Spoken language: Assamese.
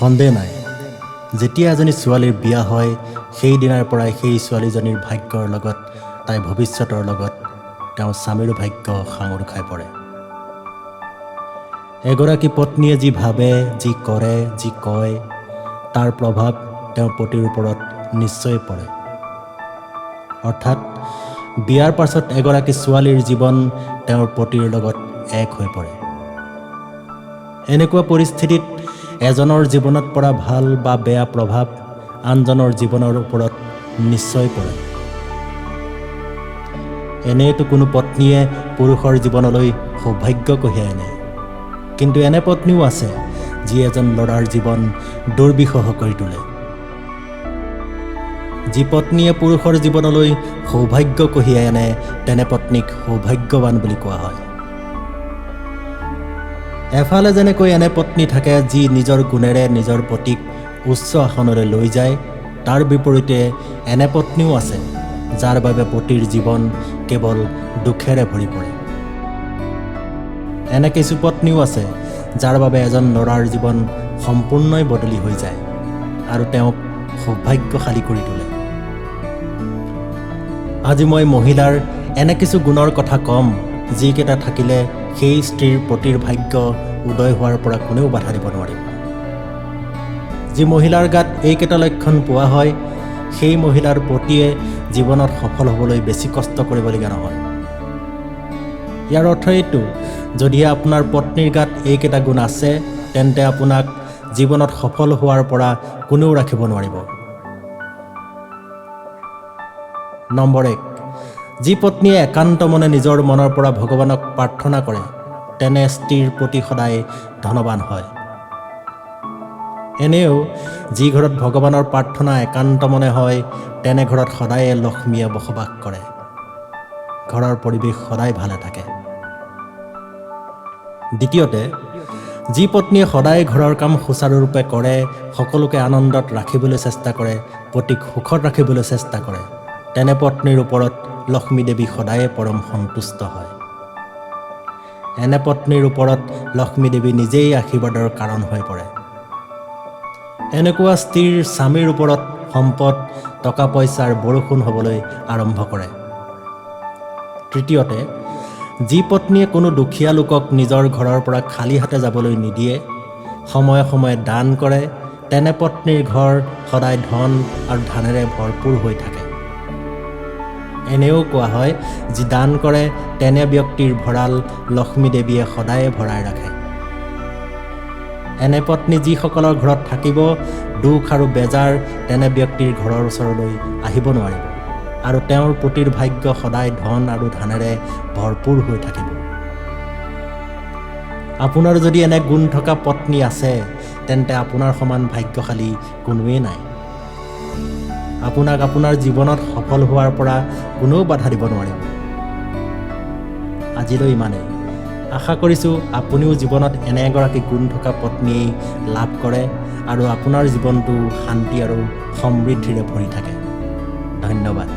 সন্দেহ নাই, যেতিয়া এজনী ছোৱালীৰ বিয়া হয় সেই দিনাৰ পৰাই সেই ছোৱালীজনীৰ ভাগ্যৰ লগত তাইৰ ভৱিষ্যতৰ লগত তেওঁৰ স্বামীৰো ভাগ্য সাঙুৰ খাই পৰে। এগৰাকী পত্নীয়ে যি ভাবে, যি কৰে, যি কয়, তাৰ প্ৰভাৱ তেওঁৰ পতিৰ ওপৰত নিশ্চয় পৰে। অৰ্থাৎ বিয়াৰ পাছত এগৰাকী ছোৱালীৰ জীৱন তেওঁৰ পতিৰ লগত এক হৈ পৰে। এনেকুৱা পৰিস্থিতিত এজনৰ জীৱনত পৰা ভাল বা বেয়া প্ৰভাৱ আনজনৰ জীৱনৰ ওপৰত নিশ্চয় পৰে। এনেতো কোনো পত্নীয়ে পুৰুষৰ জীৱনলৈ সৌভাগ্য কঢ়িয়াই আনে, কিন্তু এনে পত্নীও আছে যি এজন ল'ৰাৰ জীৱন দুৰ্বিষহ কৰি তোলে। যি পত্নীয়ে পুৰুষৰ জীৱনলৈ সৌভাগ্য কঢ়িয়াই আনে তেনে পত্নীক সৌভাগ্যৱান বুলি কোৱা হয়। এফালে যেনেকৈ এনে পত্নী থাকে যি নিজৰ গুণেৰে নিজৰ পতিক উচ্চ আসনলৈ লৈ যায়, তাৰ বিপৰীতে এনে পত্নীও আছে যাৰ বাবে পতিৰ জীৱন কেৱল দুখেৰে ভৰি পৰে। এনে কিছু পত্নীও আছে যাৰ বাবে এজন ল'ৰাৰ জীৱন সম্পূৰ্ণই বদলি হৈ যায় আৰু তেওঁক সৌভাগ্যশালী কৰি তোলে। আজি মই মহিলাৰ এনে কিছু গুণৰ কথা ক'ম, যিকেইটা থাকিলে সেই স্ত্ৰীৰ পতিৰ ভাগ্য উদয় হোৱাৰ পৰা কোনেও বাধা দিব নোৱাৰিব। যি মহিলাৰ গাত এইকেইটা লক্ষণ পোৱা হয়, সেই মহিলাৰ পতিয়ে জীৱনত সফল হ'বলৈ বেছি কষ্ট কৰিবলগীয়া নহয়। ইয়াৰ অৰ্থ এইটো, যদিহে আপোনাৰ পত্নীৰ গাত এইকেইটা গুণ আছে, তেন্তে আপোনাক জীৱনত সফল হোৱাৰ পৰা কোনেও ৰাখিব নোৱাৰিব। নম্বৰ 1, যি পত্নীয়ে একান্ত মনে নিজৰ মনৰ পৰা ভগৱানক প্ৰাৰ্থনা কৰে তেনে স্ত্ৰীৰ পতি সদায় ধনৱান হয়। এনেও যি ঘৰত ভগৱানৰ প্ৰাৰ্থনা একান্ত মনে হয় তেনে ঘৰত সদায় লক্ষ্মীয়ে বসবাস কৰে। ঘৰৰ পৰিৱেশ সদায় ভালে থাকে। দ্বিতীয়তে, যি পত্নীয়ে সদায় ঘৰৰ কাম সুচাৰুৰূপে কৰে, সকলোকে আনন্দত ৰাখিবলৈ চেষ্টা কৰে, পতিক সুখত ৰাখিবলৈ চেষ্টা কৰে, তেনে পত্নীৰ ওপৰত লক্ষ্মী দেৱী সদায়ে পৰম সন্তুষ্ট হয়। এনে পত্নীৰ ওপৰত লক্ষ্মী দেৱী নিজেই আশীৰ্বাদৰ কাৰণ হৈ পৰে। এনেকুৱা স্ত্ৰীৰ স্বামীৰ ওপৰত সম্পদ, টকা পইচাৰ বৰষুণ হ'বলৈ আৰম্ভ কৰে। তৃতীয়তে, যি পত্নীয়ে কোনো দুখীয়া লোকক নিজৰ ঘৰৰ পৰা খালী হাতে যাবলৈ নিদিয়ে, সময়ে সময়ে দান কৰে, তেনে পত্নীৰ ঘৰ সদায় ধন আৰু ধানেৰে ভৰপূৰ হৈ থাকে। এনেও কোৱা হয়, যি দান কৰে তেনে ব্যক্তিৰ ভঁৰাল লক্ষ্মী দেৱীয়ে সদায়ে ভৰাই ৰাখে। এনে পত্নী যিসকলৰ ঘৰত থাকিব, দুখ আৰু বেজাৰ তেনে ব্যক্তিৰ ঘৰৰ ওচৰলৈ আহিব নোৱাৰিব আৰু তেওঁৰ পতিৰ ভাগ্য সদায় ধন আৰু ধানেৰে ভৰপূৰ হৈ থাকিব। আপোনাৰ যদি এনে গুণ থকা পত্নী আছে, তেন্তে আপোনাৰ সমান ভাগ্যশালী কোনোৱেই নাই। আপোনাক আপোনাৰ জীৱনত সফল হোৱাৰ পৰা কোনেও বাধা দিব নোৱাৰিব। আজিলৈ ইমানেই। আশা কৰিছোঁ আপুনিও জীৱনত এনে এগৰাকী গুণ থকা পত্নী লাভ কৰে আৰু আপোনাৰ জীৱনটো শান্তি আৰু সমৃদ্ধিৰে ভৰি থাকে। ধন্যবাদ।